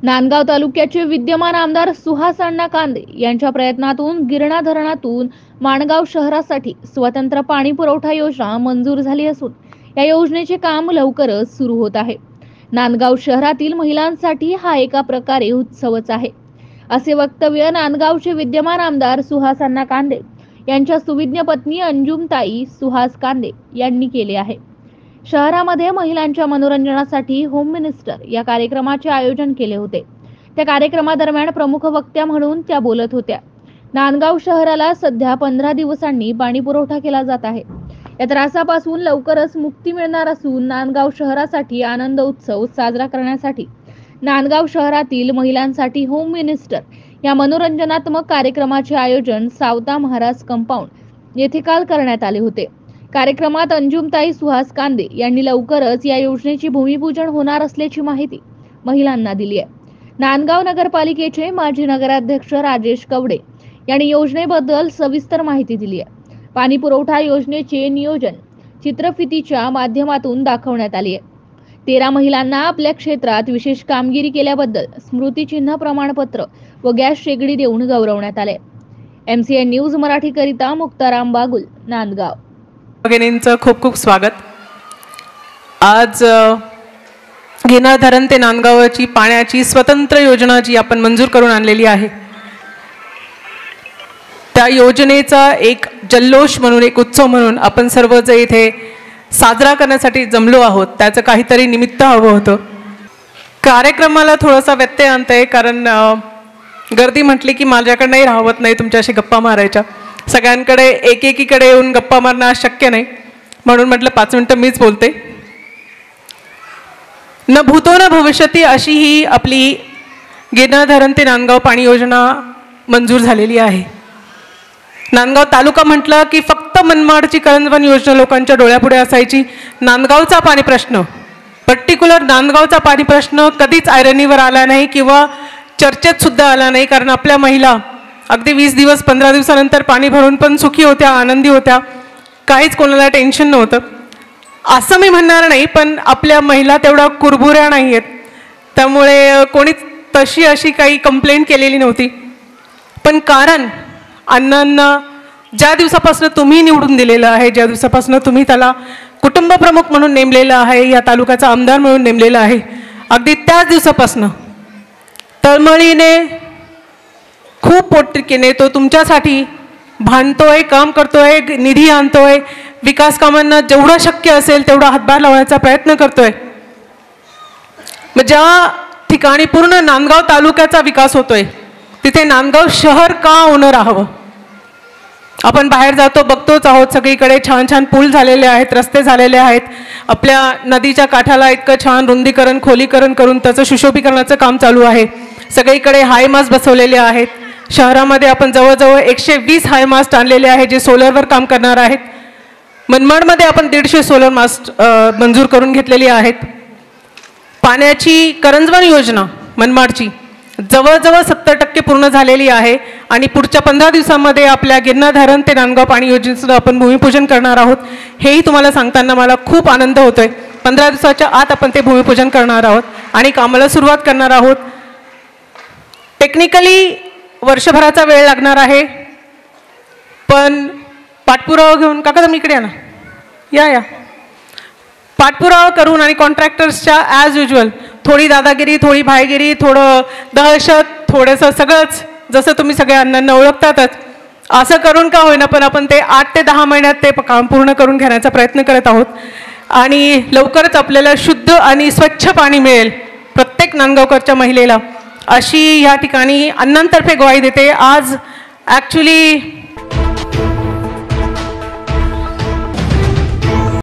नांदगाव तालुक्याचे विद्यमान आमदार सुहास अण्णा कांदे यांच्या प्रयत्नातून गिरणा धरणातून माणगाव शहरासाठी स्वतंत्र पाणी पुरवठा योजना मंजूर झाली असून या योजनेचे काम लवकरच सुरू होत आहे। नांदगाव शहरातील महिलांसाठी हा एका प्रकारे उत्सवच आहे, असे वक्तव्य नांदगावचे विद्यमान आमदार सुहास अण्णा कांदे यांच्या सुविज्ञ पत्नी अंजुमताई सुहास कांदे यांनी केले आहे। शहरामध्ये महिलांच्या मनोरंजनासाठी होम मिनिस्टर या कार्यक्रमाचे आयोजन केले होते। त्या कार्यक्रमादरम्यान प्रमुख वक्त्या म्हणून त्या बोलत होत्या। नांदगाव शहराला सध्या 15 दिवसांनी पाणी पुरवठा केला जात आहे। या त्रासापासून लवकरच मुक्ती मिळणार असून नांदगाव शहरासाठी आनंद उत्सव साजरा करण्यासाठी नांदगाव शहरातील महिलांसाठी होम मिनिस्टर या मनोरंजनात्मक कार्यक्रमाचे आयोजन सावता महाराज कंपाऊंड येथे काल करण्यात आले होते। कार्यक्रमात अंजुमताई सुहास कांदे यांनी लवकरच या योजनेची भूमिपूजन होणार असल्याची माहिती महिलांना दिली आहे। नांदगाव नगरपालिकेचे माजी नगराध्यक्ष राजेश कवडे यांनी योजनेबद्दल सविस्तर माहिती दिली आहे। पाणी पुरवठा योजनेचे नियोजन चित्रफितीच्या माध्यमातून दाखवण्यात आले आहे। 13 महिलांना आपल्या क्षेत्रात विशेष कामगिरी केल्याबद्दल स्मृतिचिन्ह, प्रमाणपत्र व गॅस शेगडी देऊन गौरवण्यात आले। MCN न्यूज मराठी करिता मुक्ताराम बागुल, नांदगाव। भगिनींचं खूप खूप स्वागत। आज गिरणा धरण ते नांदगावची पाण्याची स्वतंत्र योजना जी आपण मंजूर करून आणलेली आहे, त्या योजनेचा एक जल्लोष म्हणून, एक उत्सव म्हणून आपण सर्व जे इथे साजरा करण्यासाठी जमलो आहोत, त्याचं काहीतरी निमित्त हवं होतं। कार्यक्रमाला थोडासा व्यत्यय आणतंय, कारण गर्दी म्हटली की माझ्याकडनंही राहवत नाही तुमच्याशी गप्पा मारायच्या। सगळ्यांकडे एकेकीकडे येऊन गप्पा मारणं शक्य नाही, म्हणून म्हटलं 5 मिनिटं मीच बोलते। न भूतो न भविष्यती अशी ही आपली गिरणा धरण ते नांदगाव पाणी योजना मंजूर झालेली आहे। नांदगाव तालुका म्हटलं की फक्त मनमाडची करंजवन योजना लोकांच्या डोळ्यापुढे असायची। नांदगावचा पाणी प्रश्न, पर्टिक्युलर नांदगावचा पाणी प्रश्न कधीच ऐरणीवर आला नाही किंवा चर्चेत सुद्धा आला नाही, कारण आपल्या महिला अगदी 20 दिवस 15 दिवसानंतर पाणी भरून पण सुखी होत्या, आनंदी होत्या, काहीच कोणाला टेन्शन नव्हतं। असं मी म्हणणार नाही, पण आपल्या महिला तेवढा कुरबुऱ्या नाही आहेत, त्यामुळे कोणीच तशी अशी काही कंप्लेंट केलेली नव्हती। पण कारण अण्णांना ज्या दिवसापासून तुम्ही निवडून दिलेलं आहे, ज्या दिवसापासून तुम्ही त्याला कुटुंब प्रमुख म्हणून नेमलेलं आहे, या तालुक्याचा आमदार म्हणून नेमलेलं आहे, अगदी त्याच दिवसापासून तळमळीने खूप पोटतिकीने तो तुमच्यासाठी भांडतोय, काम करतोय, निधी आणतोय, विकास कामांना जेवढं शक्य असेल तेवढा हातभार लावण्याचा प्रयत्न करतोय। मग ज्या ठिकाणी पूर्ण नांदगाव तालुक्याचा विकास होतोय तिथे नांदगाव शहर का होणं राहावं? आपण बाहेर जातो, बघतोच आहोत, सगळीकडे छान छान पूल झालेले आहेत, रस्ते झालेले आहेत। आपल्या नदीच्या काठाला इतकं छान रुंदीकरण, खोलीकरण करून त्याचं सुशोभीकरणाचं काम चालू आहे। सगळीकडे हायमास्ट बसवलेले आहेत। शहरामध्ये आपण जवळजवळ 120 हायमास्ट आणलेले आहेत जे सोलरवर काम करणार आहेत। मनमाडमध्ये आपण 150 सोलर मास्ट मंजूर करून घेतलेली आहेत। पाण्याची करंजवन योजना मनमाडची जवळजवळ 70% पूर्ण झालेली आहे आणि पुढच्या 15 दिवसांमध्ये आपल्या गिरणा धरण ते नांदगाव पाणी योजनेचं आपण भूमिपूजन करणार आहोत। हेही तुम्हाला सांगताना मला खूप आनंद होतोय। 15 दिवसाच्या आत आपण ते भूमिपूजन करणार आहोत आणि कामाला सुरुवात करणार आहोत। टेक्निकली वर्षभराचा वेळ लागणार आहे, पण पाठपुरावा घेऊन, काका तुम्ही इकडे या ना, या पाठपुरावा करून आणि कॉन्ट्रॅक्टर्सच्या ॲज युजल थोडी दादागिरी, थोडी भाईगिरी, थोडं दहशत, थोडंसं सगळंच, जसं तुम्ही सगळ्या अण्णांना ओळखतातच, असं करून का होईना पण आपण ते 8 ते 10 महिन्यात ते काम पूर्ण करून घेण्याचा प्रयत्न करत आहोत आणि लवकरच आपल्याला शुद्ध आणि स्वच्छ पाणी मिळेल प्रत्येक नांदगावकरच्या महिलेला, अशी या ठिकाणी अण्णांतर्फे ग्वाही देते। आज ॲक्च्युली